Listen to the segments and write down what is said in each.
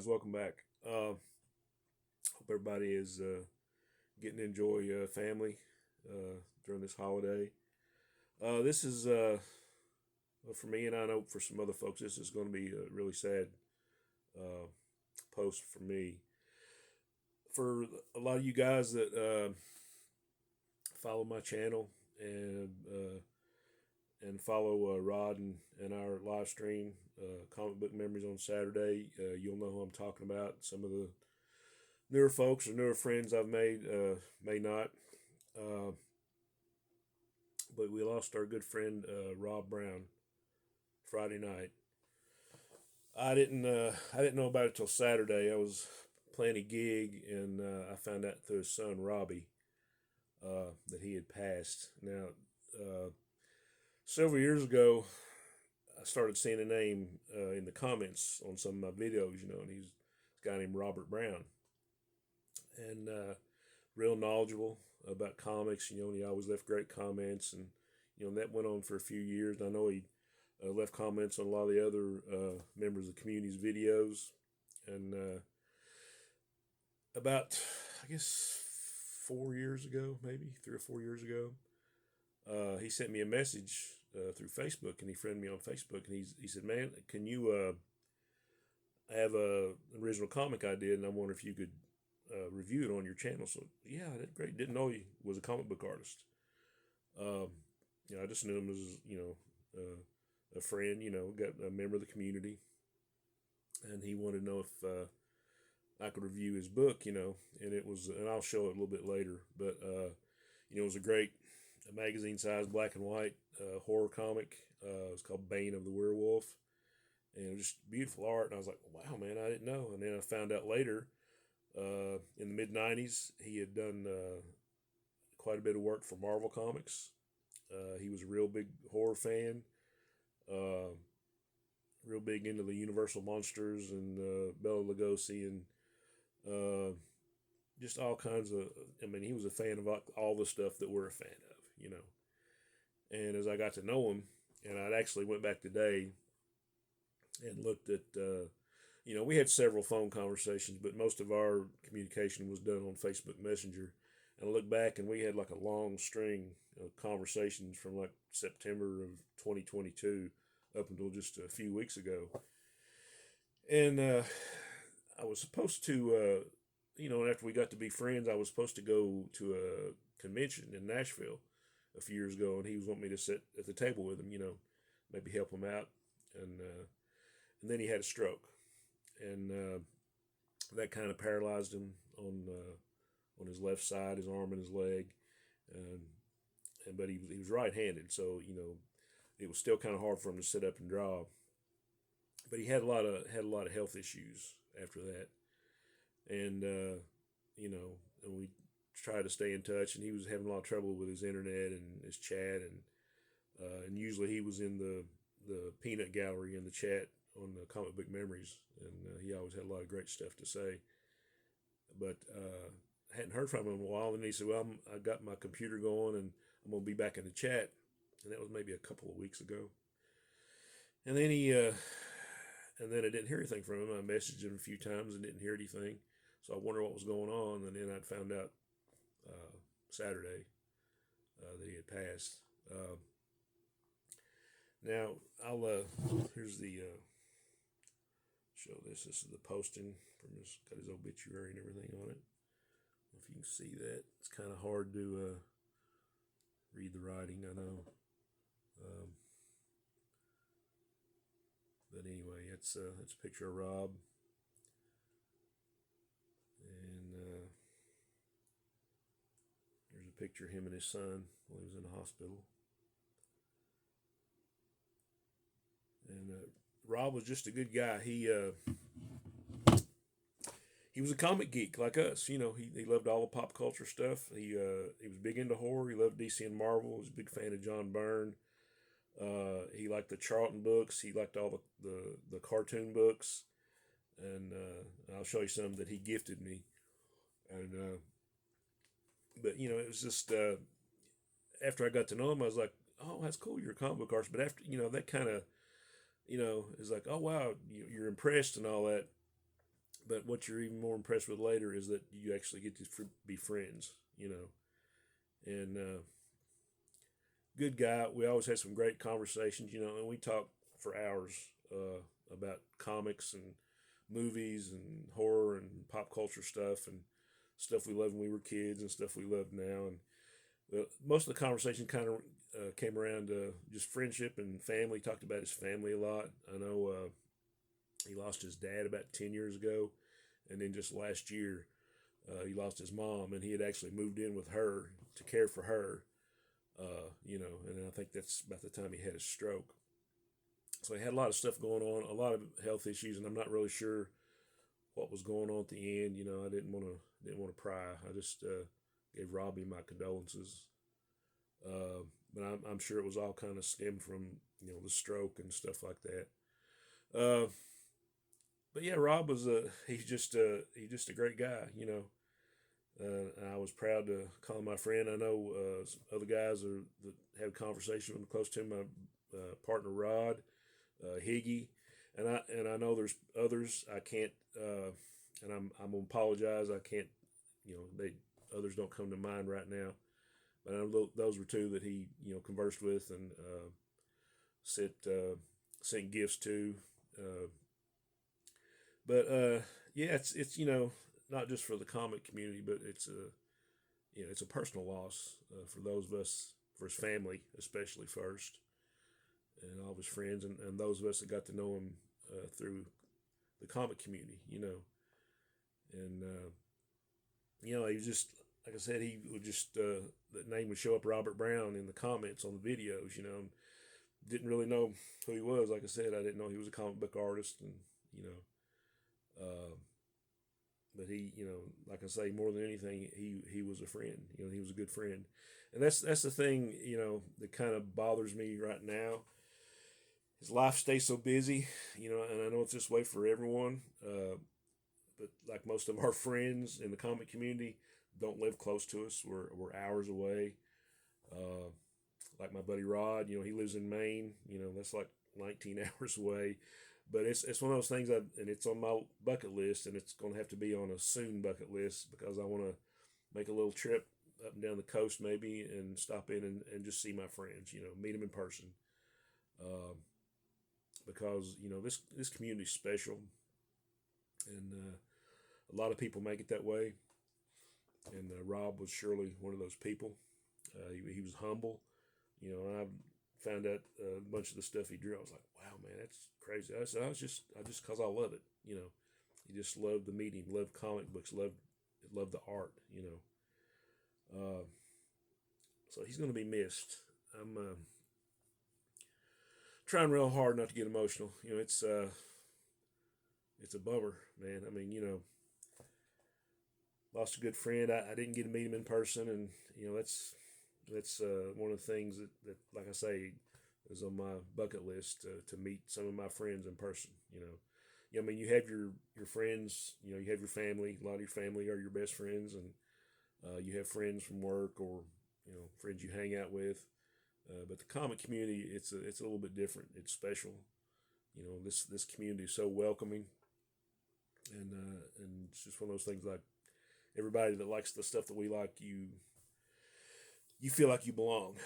Welcome back. Hope everybody is getting to enjoy family during this holiday. This is for me, and I know for some other folks, this is going to be a really sad uh, post for me. For a lot of you guys that follow my channel and follow Rod and our live stream, Comic Book Memories on Saturday, you'll know who I'm talking about. Some of the newer folks or newer friends I've made may not. Uh, but we lost our good friend Rob Brown Friday night. I didn't know about it till Saturday. I was playing a gig and I found out through his son Robbie that he had passed. Now, uh, several years ago, I started seeing a name in the comments on some of my videos, and he's a guy named Robert Brown, and real knowledgeable about comics, and he always left great comments, and that went on for a few years. And I know he left comments on a lot of the other members of the community's videos, and about, I guess, 4 years ago, maybe 3 or 4 years ago, he sent me a message through Facebook, and he friended me on Facebook, and he said, "Man, can you I have a original comic I did, and I wonder if you could review it on your channel." So yeah, that's great. Didn't know he was a comic book artist. Um, I just knew him as a friend. Got a member of the community, and he wanted to know if I could review his book. And it was, and I'll show it a little bit later. But it was a great magazine-sized black and white horror comic. It was called Bane of the Werewolf, and it was just beautiful art. And I was like, wow, man, I didn't know. And then I found out later, in the mid '90s, he had done quite a bit of work for Marvel Comics. He was a real big horror fan, uh, real big into the Universal monsters and Bela Lugosi and uh, just all kinds of. I mean, he was a fan of all the stuff that we're a fan of. And as I got to know him, and I actually went back today and looked at, we had several phone conversations, but most of our communication was done on Facebook Messenger. And I look back, and we had like a long string of conversations from like September of 2022 up until just a few weeks ago. And I was supposed to, after we got to be friends, I was supposed to go to a convention in Nashville a few years ago, and he was wanting me to sit at the table with him, maybe help him out. And then he had a stroke, and that kind of paralyzed him on his left side, his arm and his leg, but he was right-handed, so it was still kind of hard for him to sit up and draw. But he had a lot of health issues after that, and and we tried to stay in touch, and he was having a lot of trouble with his internet and his chat, and usually he was in the peanut gallery in the chat on the Comic Book Memories, and he always had a lot of great stuff to say. But I hadn't heard from him in a while, and he said, "Well, I got my computer going, and I'm gonna be back in the chat," and that was maybe a couple of weeks ago. And then and then I didn't hear anything from him. I messaged him a few times and didn't hear anything, so I wondered what was going on. And then I found out Saturday that he had passed. Now I'll here's the show this. This is the posting from his, got his obituary and everything on it. If you can see that, it's kind of hard to read the writing, I know. Um, but anyway, it's a picture of Rob, and there's a picture of him and his son while he was in the hospital. And Rob was just a good guy. He was a comic geek like us. He loved all the pop culture stuff. He was big into horror. He loved DC and Marvel. He was a big fan of John Byrne. He liked the Charlton books. He liked all the cartoon books, and I'll show you some that he gifted me. And but it was just after I got to know him, I was like, "Oh, that's cool. You're a comic book artist." But after that kind of is like, "Oh wow, you're impressed and all that." But what you're even more impressed with later is that you actually get to be friends, and good guy. We always had some great conversations, and we talked for hours about comics and movies and horror and pop culture stuff and stuff we loved when we were kids and stuff we love now. And most of the conversation kind of came around just friendship and family. He talked about his family a lot. I know he lost his dad about 10 years ago, and then just last year he lost his mom, and he had actually moved in with her to care for her. And I think that's about the time he had his stroke. So he had a lot of stuff going on, a lot of health issues, and I'm not really sure what was going on at the end. I didn't want to pry. I just gave Robbie my condolences. But I'm sure it was all kind of stemmed from the stroke and stuff like that. But yeah, Rob was he's just a great guy. I was proud to call him my friend. I know other guys that have a conversation with him close to him. My partner Rod, Higgy, and I know there's others. I can't, and I'm gonna apologize. I can't, they others don't come to mind right now. But I know those were two that he conversed with and sent gifts to. But yeah, it's not just for the comic community, but it's a personal loss for those of us, for his family especially first, and all of his friends, and those of us that got to know him through the comic community, and he was just, like I said, he would just the name would show up, Robert Brown, in the comments on the videos, and didn't really know who he was. Like I said, I didn't know he was a comic book artist, and but he, like I say, more than anything, he was a friend. He was a good friend, and that's the thing, that kind of bothers me right now. His life stays so busy, and I know it's this way for everyone. But like most of our friends in the comic community, don't live close to us. We're hours away. Like my buddy Rod, he lives in Maine. That's like 19 hours away. But it's one of those things and it's on my bucket list, and it's going to have to be on a soon bucket list because I want to make a little trip up and down the coast maybe and stop in and just see my friends, meet them in person. Because this community is special, and a lot of people make it that way. And Rob was surely one of those people. He was humble, and I found out a bunch of the stuff he drew. I was like, wow, man, that's crazy. I said, I just because I love it, He just loved the medium, loved comic books, loved the art, So he's going to be missed. I'm trying real hard not to get emotional. It's a bummer, man. I mean, lost a good friend. I didn't get to meet him in person, and that's one of the things that like I say is on my bucket list to meet some of my friends in person. I mean, you have your friends. You have your family. A lot of your family are your best friends, and you have friends from work or friends you hang out with. But the comic community, it's a little bit different. It's special. This community is so welcoming, and it's just one of those things like everybody that likes the stuff that we like, you feel like you belong.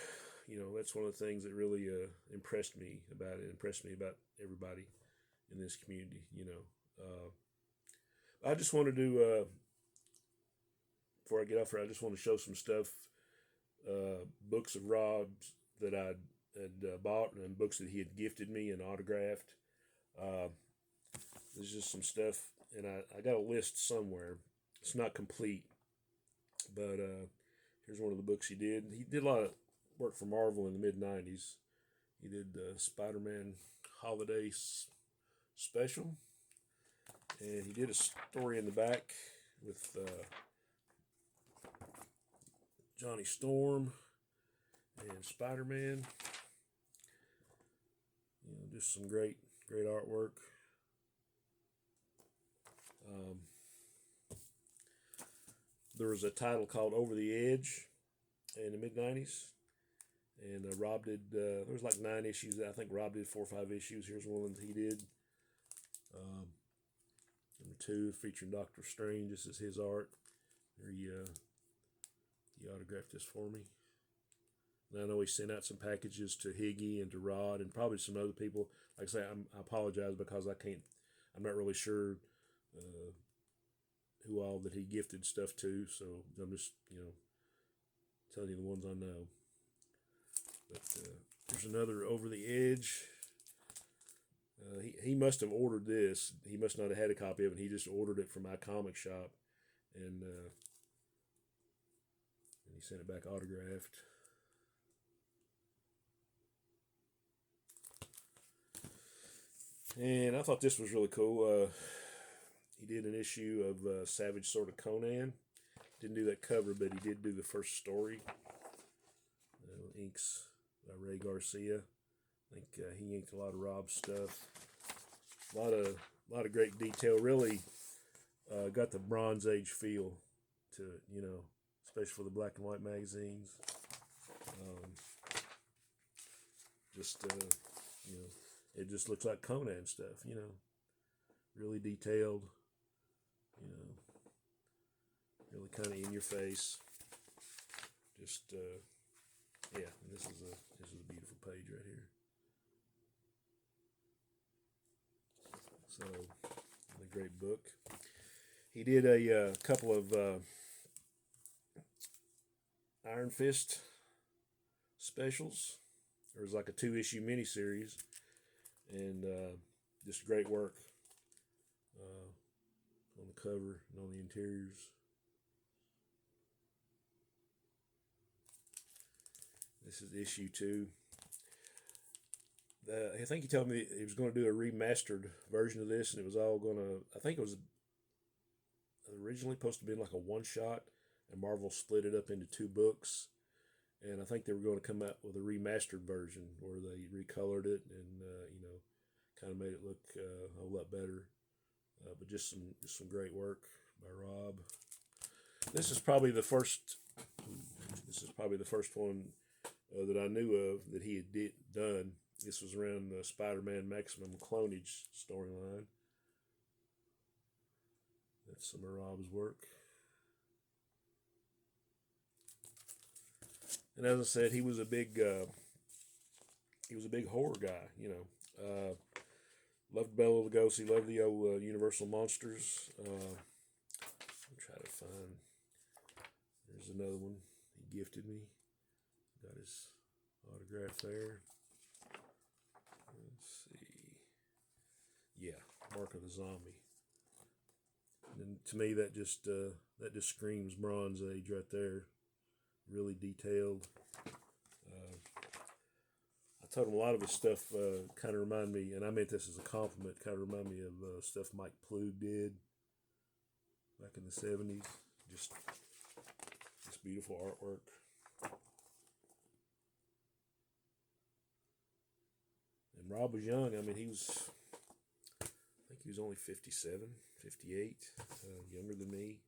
That's one of the things that really impressed me about it. Impressed me about everybody in this community. I just want to do before I get off here, I just want to show some stuff, books of Rob's that I had bought and books that he had gifted me and autographed. There's just some stuff, and I got a list somewhere. It's not complete, but here's one of the books he did. He did a lot of work for Marvel in the mid-90s. He did Spider-Man Holiday Special, and he did a story in the back with Johnny Storm and Spider-Man. Just some great artwork. There was a title called Over the Edge in the mid-90s. And Rob did, there was like 9 issues. I think Rob did 4 or 5 issues. Here's one that he did. Let me 2 featuring Doctor Strange. This is his art. He autographed this for me. And I know he sent out some packages to Higgy and to Rod and probably some other people. Like I say, I apologize because I'm not really sure who all that he gifted stuff to. So I'm just, telling you the ones I know. But there's another Over the Edge. He must have ordered this. He must not have had a copy of it. He just ordered it from my comic shop, and he sent it back autographed. And I thought this was really cool. He did an issue of Savage Sword of Conan. Didn't do that cover, but he did do the first story. Inks by Ray Garcia. I think he inked a lot of Rob's stuff. A lot of great detail. Really got the Bronze Age feel to it, especially for the black and white magazines. It just looks like Conan stuff, really detailed, really kind of in your face. Just, yeah, this is a beautiful page right here. So, a great book. He did a couple of Iron Fist specials. There was like a 2-issue miniseries, and just great work on the cover and on the interiors. This is issue 2. I think he told me he was going to do a remastered version of this, and it was all going to, I think it was originally supposed to be like a one-shot, and Marvel split it up into 2 books. And I think they were going to come out with a remastered version where they recolored it and, kind of made it look a whole lot better. But just some great work by Rob. This is probably the first one that I knew of that he had done. This was around the Spider-Man Maximum Clonage storyline. That's some of Rob's work. And as I said, he was a big horror guy. Loved Bela Lugosi. Loved the old Universal monsters. I'll try to find. There's another one he gifted me. Got his autograph there. Let's see. Yeah, Mark of the Zombie. And to me, that just screams Bronze Age right there. Really detailed. I told him a lot of his stuff kind of remind me, and I meant this as a compliment, kind of remind me of stuff Mike Ploog did back in the 70s. Just beautiful artwork. And Rob was young. I mean, I think he was only 57, 58, younger than me.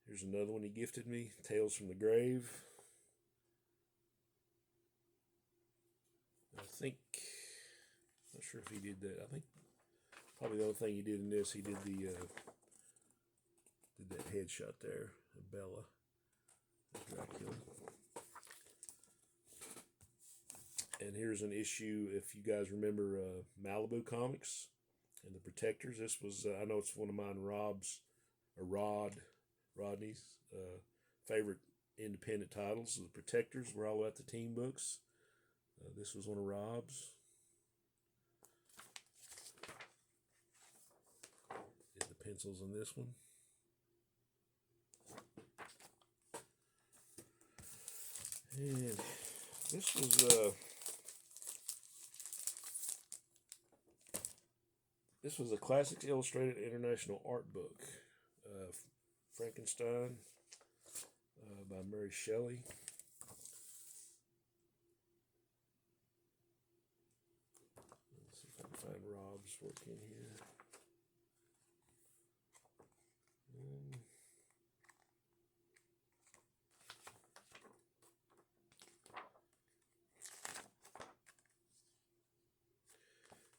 Here's another one he gifted me, Tales from the Grave. Not sure if he did that. I think probably the only thing he did in this, he did that headshot there of Bella, Dracula. And here's an issue, if you guys remember Malibu Comics and the Protectors. This was, I know it's one of mine, Rodney's favorite independent titles. The Protectors were all about the team books. This was one of Rob's. Get the pencils on this one. And this was a Classics Illustrated International Art book. Frankenstein by Mary Shelley. Let's see if I can find Rob's work in here.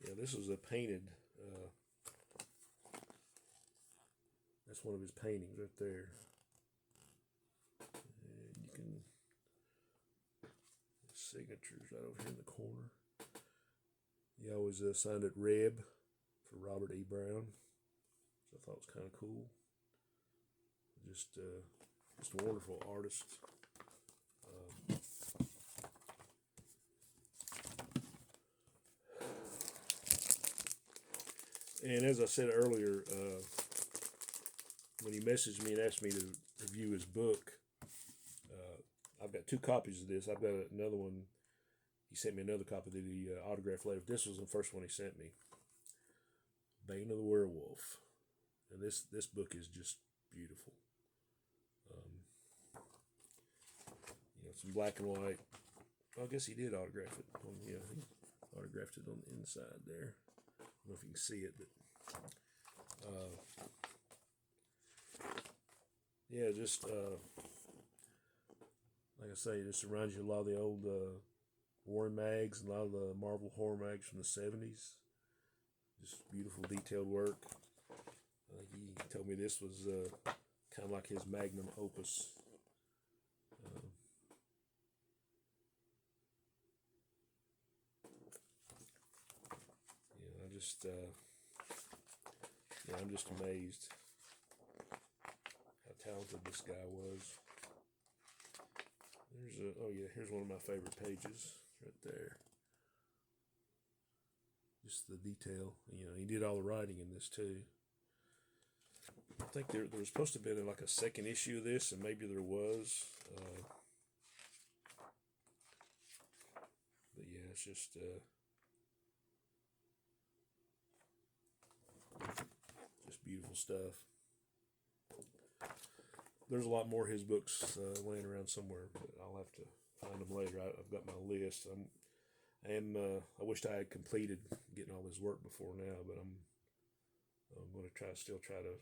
Yeah, this was a painted That's one of his paintings right there. And you can, signatures right over here in the corner. He always signed it Reb for Robert E. Brown, which I thought was kind of cool. Just a wonderful artist. And as I said earlier, when he messaged me and asked me to review his book, I've got 2 copies of this. I've got another one. He sent me another copy that he autographed later. This was the first one he sent me. Bane of the Werewolf. And this book is just beautiful. Some black and white. Well, I guess he did autograph it. He autographed it on the inside there. I don't know if you can see it, but yeah, just like I say, it just reminds you a lot of the old war mags, a lot of the Marvel horror mags from the 70s. Just beautiful detailed work. He told me this was kind of like his magnum opus. I'm just amazed how talented this guy was. Here's one of my favorite pages right there. Just the detail. He did all the writing in this too. I think there was supposed to have been like a second issue of this, and maybe there was. But yeah, it's just beautiful stuff. There's a lot more of his books laying around somewhere, but I'll have to find them later. I've got my list. I wished I had completed getting all his work before now, but I'm going to still try to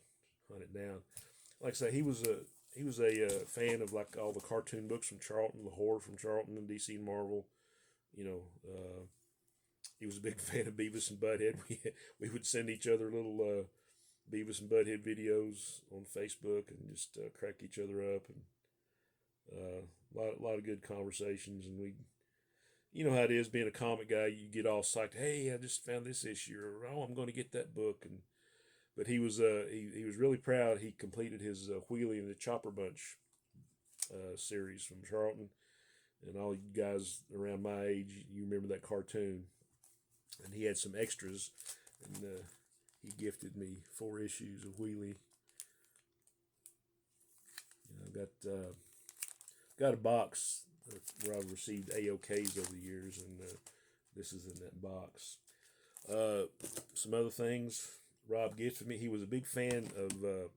hunt it down. Like I say, he was a fan of like all the cartoon books from Charlton, the horror from Charlton and DC and Marvel. He was a big fan of Beavis and Butthead. We would send each other little Beavis and Butthead videos on Facebook and just crack each other up, and a lot of good conversations. And you know how it is being a comic guy. You get all psyched. Hey, I just found this issue, or oh, I'm going to get that book. But he was really proud. He completed his Wheelie and the Chopper Bunch series from Charlton, and all you guys around my age, you remember that cartoon. And he had some extras, and he gifted me 4 issues of Wheelie. I've got a box where I've received AOKs over the years, and this is in that box. Some other things Rob gifted me. He was a big fan of the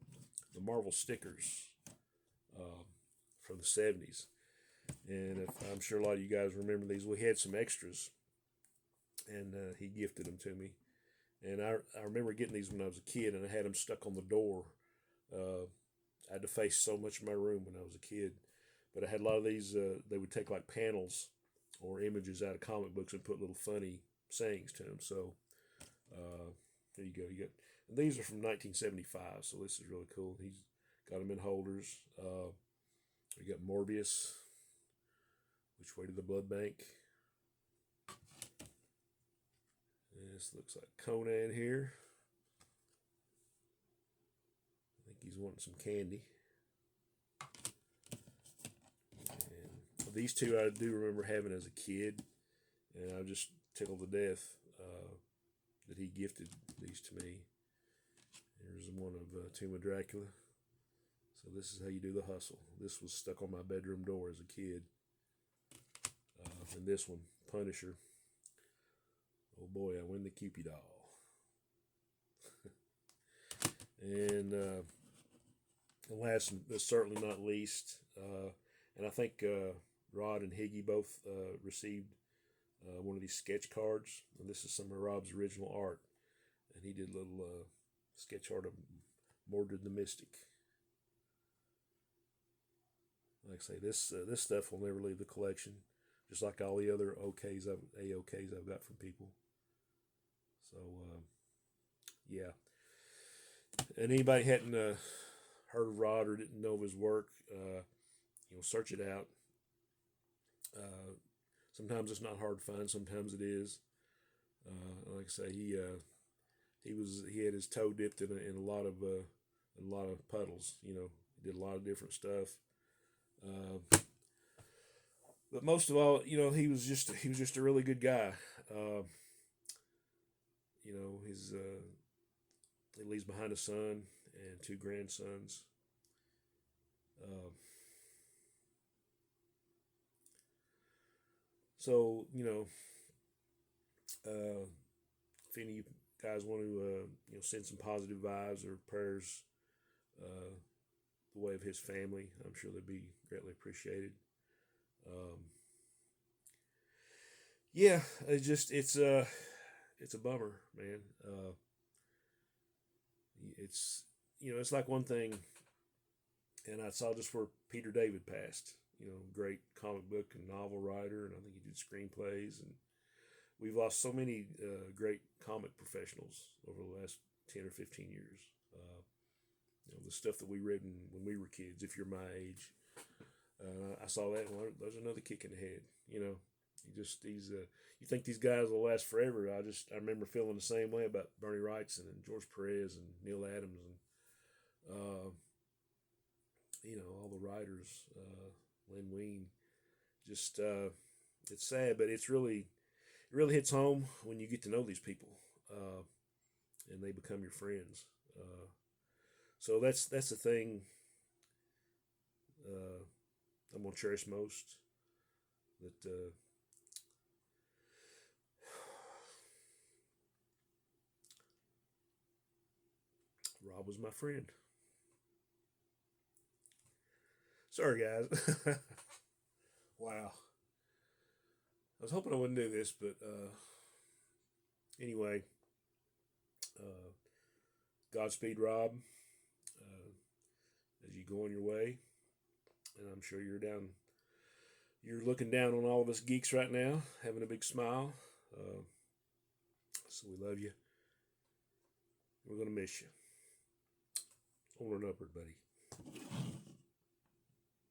Marvel stickers from the 70s, and I'm sure a lot of you guys remember these. We had some extras, and he gifted them to me. And I remember getting these when I was a kid, and I had them stuck on the door. I had to face so much of my room when I was a kid. But I had a lot of these, they would take like panels or images out of comic books and put little funny sayings to them. So there you go. And these are from 1975, so this is really cool. He's got them in holders. We got Morbius, Which Way to the Blood Bank. This looks like Conan here. I think he's wanting some candy. And these two I do remember having as a kid, and I just tickled to death that he gifted these to me. Here's one of Tomb of Dracula. So this is how you do the hustle. This was stuck on my bedroom door as a kid. And this one, Punisher. Oh boy, I win the Cupid doll. And last but certainly not least, and I think Rod and Higgy both received one of these sketch cards. And this is some of Rob's original art. And he did a little sketch art of Mordred the Mystic. Like I say, this stuff will never leave the collection, just like all the other AOKs I've got from people. So yeah. And anybody hadn't heard of Rod or didn't know of his work, search it out. Sometimes it's not hard to find. Sometimes it is. Like I say, he had his toe dipped in a lot of puddles. He did a lot of different stuff. But most of all, he was just a really good guy. His he leaves behind a son and two grandsons. Uh, so if any of you guys want to send some positive vibes or prayers uh, the way of his family, I'm sure they'd be greatly appreciated. Um, yeah, it's a bummer, man. It's it's like one thing, and I saw just where Peter David passed. Great comic book and novel writer, and I think he did screenplays. And we've lost so many great comic professionals over the last 10 or 15 years. The stuff that we read when we were kids. If you're my age, I saw that. Well, there's another kick in the head. You think these guys will last forever. I remember feeling the same way about Bernie Wrightson and George Perez and Neil Adams and all the writers, Len Wein. Just it's sad, but it really hits home when you get to know these people, and they become your friends. So that's the thing I'm gonna cherish most. That Rob was my friend. Sorry, guys. Wow. I was hoping I wouldn't do this, but anyway, uh, Godspeed, Rob, as you go on your way. And I'm sure you're looking down on all of us geeks right now, having a big smile. So we love you. We're going to miss you. Onward and upward, buddy.